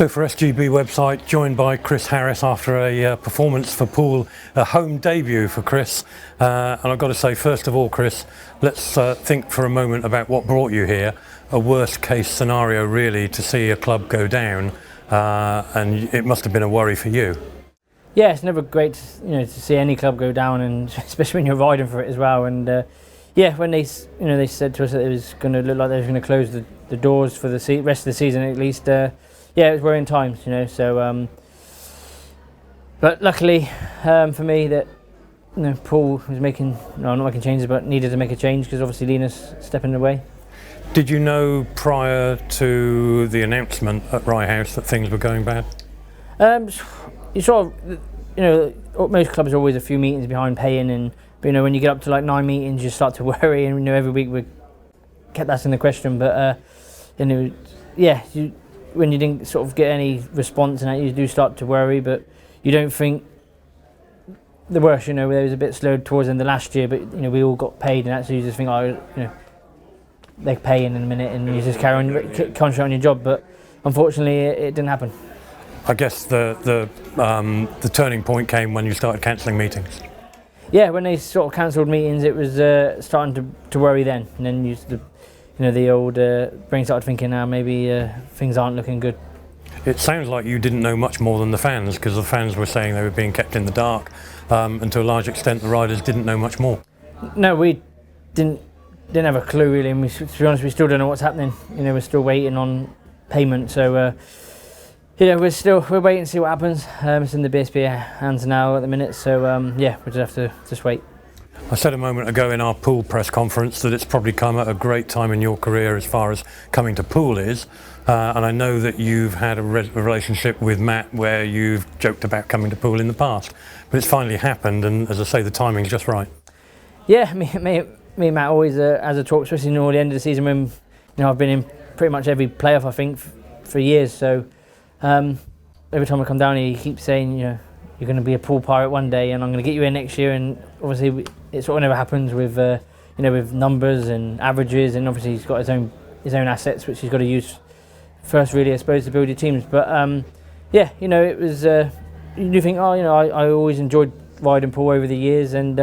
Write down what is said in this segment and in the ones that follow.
So for SGB website, joined by Chris Harris after a performance for Poole, a home debut for Chris. And I've got to say, first of all, Chris, let's think for a moment about what brought you here. A worst case scenario, really, to see a club go down, and it must have been a worry for you. Yeah, it's never great, to see any club go down, and especially when you're riding for it as well. And yeah, when they said to us that it was going to look like they were going to close the doors for the rest of the season at least. Yeah, it was worrying times, So, but luckily for me that Poole was not making changes, but needed to make a change because obviously Lena's stepping away. Did you know prior to the announcement at Rye House that things were going bad? You sort of, most clubs are always a few meetings behind paying, but when you get up to like 9 meetings, you start to worry, and every week we kept asking the question. But when you didn't sort of get any response, and that you do start to worry, but you don't think the worst. There was a bit slow towards the end of last year, but we all got paid, and actually you just think, they're paying in a minute, and you just concentrate on your job. But unfortunately, it didn't happen. I guess the turning point came when you started cancelling meetings. Yeah, when they sort of cancelled meetings, it was starting to worry then, and then the old brain started thinking, now maybe things aren't looking good. It sounds like you didn't know much more than the fans, because the fans were saying they were being kept in the dark, and to a large extent the riders didn't know much more. No, we didn't have a clue really, and to be honest, we still don't know what's happening. We're still waiting on payment, so we're waiting to see what happens. It's in the BSB hands now at the minute, so yeah, we just have to just wait. I said a moment ago in our Poole press conference that it's probably come at a great time in your career as far as coming to Poole is, and I know that you've had a relationship with Matt where you've joked about coming to Poole in the past, but it's finally happened, and as I say, the timing's just right. Yeah, me and Matt always has a talk, especially near the end of the season when I've been in pretty much every playoff I think for years. So every time I come down here, he keeps saying, you're going to be a Poole pirate one day, and I'm going to get you in next year. And obviously, it sort of never happens with with numbers and averages, and obviously he's got his own assets which he's got to use first, really, I suppose, to build your teams. But yeah, it was. You do think, I always enjoyed riding Poole over the years, and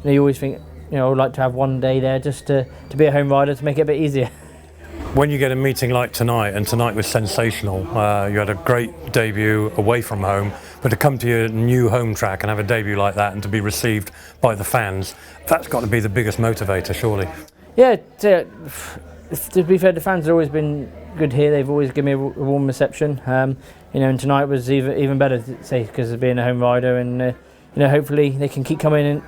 you always think, I would like to have one day there just to be a home rider to make it a bit easier. When you get a meeting like tonight, and tonight was sensational, you had a great debut away from home, but to come to your new home track and have a debut like that and to be received by the fans, that's got to be the biggest motivator, surely. Yeah, to be fair, the fans have always been good here. They've always given me a warm reception, and tonight was even better, say, because of being a home rider, and hopefully they can keep coming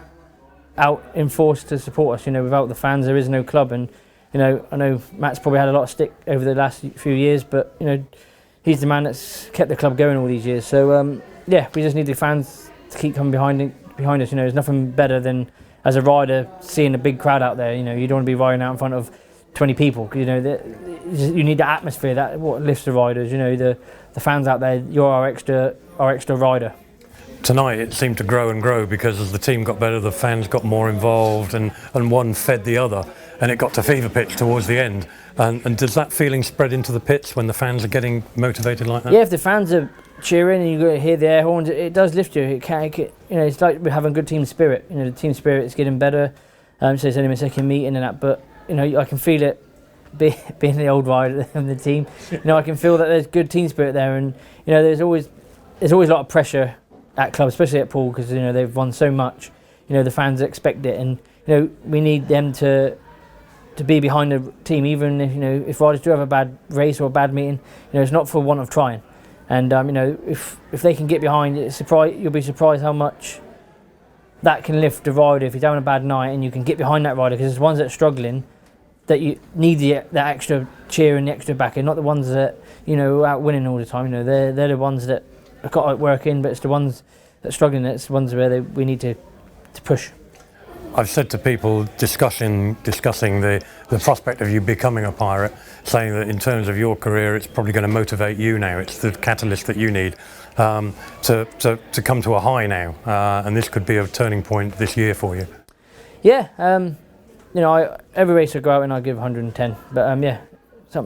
out in force to support us. Without the fans, there is no club, and I know Matt's probably had a lot of stick over the last few years, but he's the man that's kept the club going all these years. So yeah, we just need the fans to keep coming behind us. There's nothing better than, as a rider, seeing a big crowd out there. You don't want to be riding out in front of 20 people. You need the atmosphere. That what lifts the riders. The fans out there. You're our extra rider. Tonight it seemed to grow and grow, because as the team got better, the fans got more involved, and one fed the other, and it got to fever pitch towards the end. And does that feeling spread into the pits when the fans are getting motivated like that? Yeah, if the fans are cheering and you hear the air horns, it does lift you. It's like we're having good team spirit. The team spirit is getting better. So it's only my second meeting and that, but I can feel it being the old rider of the team. I can feel that there's good team spirit there, and there's always a lot of pressure at clubs, especially at Poole, because they've won so much. The fans expect it, and we need them to be behind the team, even if riders do have a bad race or a bad meeting. It's not for want of trying, and if they can get behind it, you'll be surprised how much that can lift the rider if he's having a bad night, and you can get behind that rider, because there's ones that are struggling that you need that extra cheer and the extra backing, not the ones that are out winning all the time. They're the ones that have got to work in, but it's the ones that are struggling. It's the ones where we need to push. I've said to people discussing the prospect of you becoming a pirate, saying that in terms of your career, it's probably going to motivate you now. It's the catalyst that you need to come to a high now, and this could be a turning point this year for you. Yeah, every race I go out and I give 110, but yeah,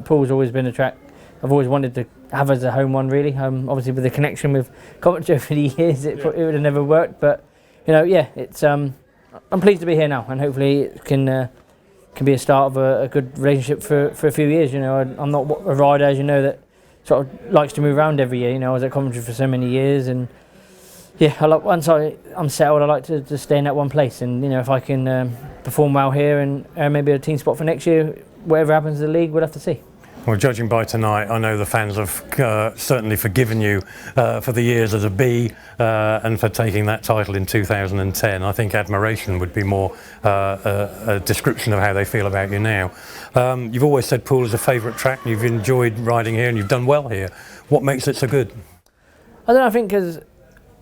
Poole's always been a track I've always wanted to have as a home one, really. Obviously with the connection with Coventry over the years, it would have never worked. But yeah, it's I'm pleased to be here now, and hopefully it can be a start of a good relationship for a few years. I'm not a rider, as you know, that sort of likes to move around every year. I was at Coventry for so many years, and yeah, once I'm settled, I like to stay in that one place. And if I can perform well here and maybe a team spot for next year, whatever happens in the league, we'll have to see. Well, judging by tonight, I know the fans have certainly forgiven you for the years as a B and for taking that title in 2010. I think admiration would be more a description of how they feel about you now. You've always said Poole is a favourite track, and you've enjoyed riding here and you've done well here. What makes it so good? I don't know, I think because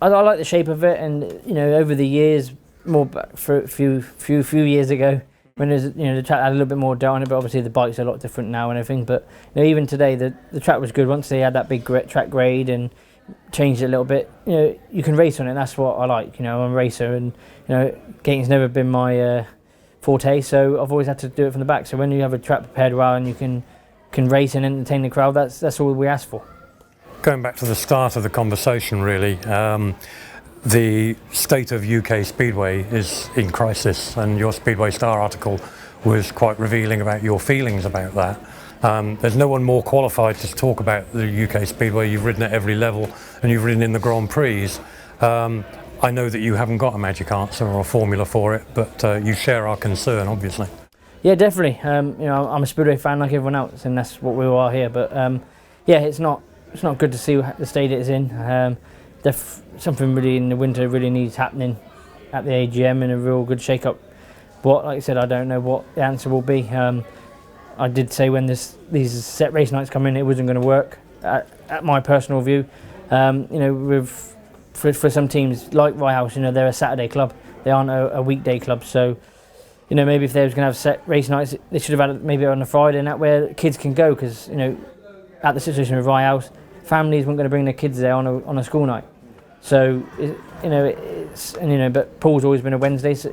I like the shape of it, and over the years, more back for a few years ago, when there's the track had a little bit more dirt on it, but obviously the bike's a lot different now and everything. But even today, the track was good once they had that big track grade and changed it a little bit. You can race on it, and that's what I like. I'm a racer, and gating's never been my forte, so I've always had to do it from the back. So when you have a track prepared well and you can race and entertain the crowd, that's all we ask for. Going back to the start of the conversation, really. The state of UK Speedway is in crisis, and your Speedway Star article was quite revealing about your feelings about that. There's no one more qualified to talk about the UK Speedway. You've ridden at every level, and you've ridden in the Grand Prix. I know that you haven't got a magic answer or a formula for it, but you share our concern, obviously. Yeah, definitely. I'm a Speedway fan like everyone else, and that's what we are here. But yeah, it's not good to see the state it is in. Something really in the winter really needs happening at the AGM, and a real good shake-up. But like I said, I don't know what the answer will be. I did say when these set race nights come in, it wasn't going to work. At my personal view, for some teams like Rye House, they're a Saturday club. They aren't a weekday club. So maybe if they was going to have set race nights, they should have had it maybe on a Friday, and that where kids can go, because at the situation with Rye House, families weren't going to bring their kids there on a school night. So but Poole's always been a Wednesday, so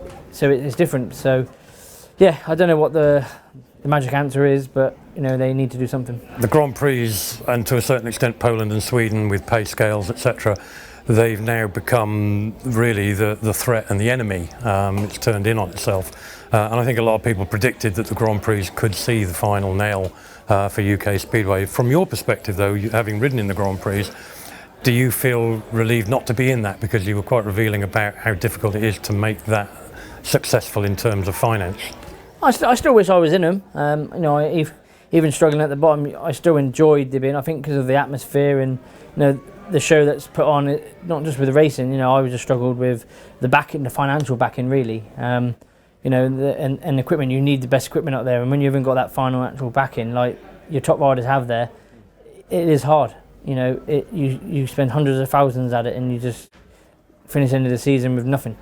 it's different. So yeah, I don't know what the magic answer is, but they need to do something. The Grand Prix, and to a certain extent Poland and Sweden with pay scales, etc., they've now become really the threat and the enemy. It's turned in on itself, and I think a lot of people predicted that the Grand Prix could see the final nail for UK Speedway. From your perspective, though, having ridden in the Grand Prix, do you feel relieved not to be in that, because you were quite revealing about how difficult it is to make that successful in terms of finance? I still wish I was in them. Even struggling at the bottom, I still enjoyed the being. I think because of the atmosphere and the show that's put on, not just with the racing. I just struggled with the backing, the financial backing, really. And equipment. You need the best equipment up there, and when you haven't got that final actual backing, like your top riders have there, it is hard. You spend hundreds of thousands at it, and you just finish the end of the season with nothing.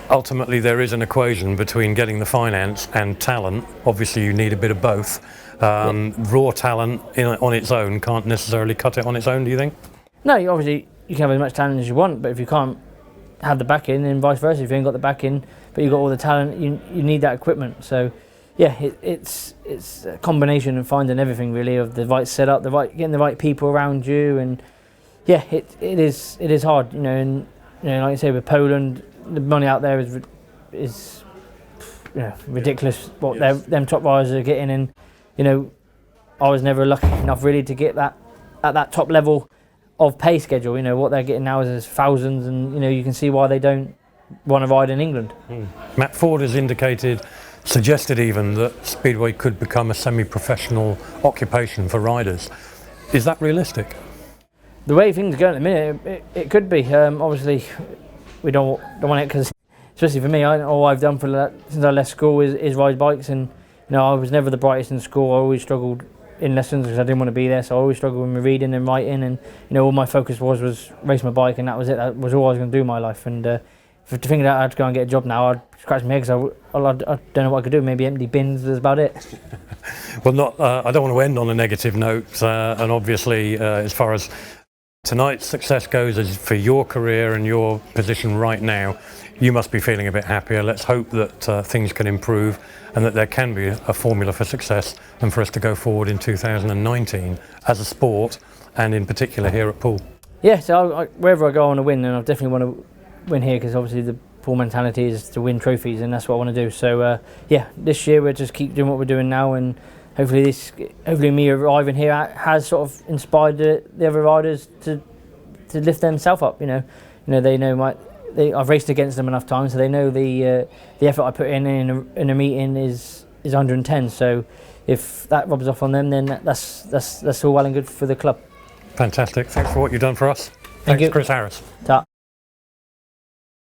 Ultimately, there is an equation between getting the finance and talent. Obviously, you need a bit of both. Raw talent on its own can't necessarily cut it on its own, do you think? No, obviously you can have as much talent as you want, but if you can't have the backing, and vice versa, if you ain't got the backing but you've got all the talent, you need that equipment. So yeah, it's a combination of finding everything, really, of the right setup, getting the right people around you, and yeah, it is hard, and like I say, with Poland, the money out there is ridiculous what them top riders are getting, and I was never lucky enough really to get that at that top level of pay schedule. What they're getting now is thousands, and you can see why they don't want to ride in England. Matt Ford has suggested even that Speedway could become a semi-professional occupation for riders. Is that realistic? The way things are going at the minute, it could be. Obviously, we don't want it, because, especially for me, all I've done since I left school is ride bikes, and I was never the brightest in school. I always struggled in lessons because I didn't want to be there, so I always struggled with my reading and writing, and all my focus was race my bike, and that was it. That was all I was going to do in my life. And to think that I'd go and get a job now, I'd scratch my head, because I don't know what I could do. Maybe empty bins is about it. Well, I don't want to end on a negative note, and obviously, as far as tonight's success goes as for your career and your position right now, you must be feeling a bit happier. Let's hope that things can improve and that there can be a formula for success and for us to go forward in 2019 as a sport and in particular here at Poole. Yeah, so wherever I go I want to win, and I definitely want to win here because obviously the Poole mentality is to win trophies, and that's what I want to do. So yeah, this year we'll just keep doing what we're doing now, and hopefully me arriving here has sort of inspired the other riders to lift themselves up. You know they know I've raced against them enough times, so they know the effort I put in a meeting is 110. So if that rubs off on them, then that's all well and good for the club. Fantastic. Thanks for what you've done for us. Thank you. Chris Harris. Ta.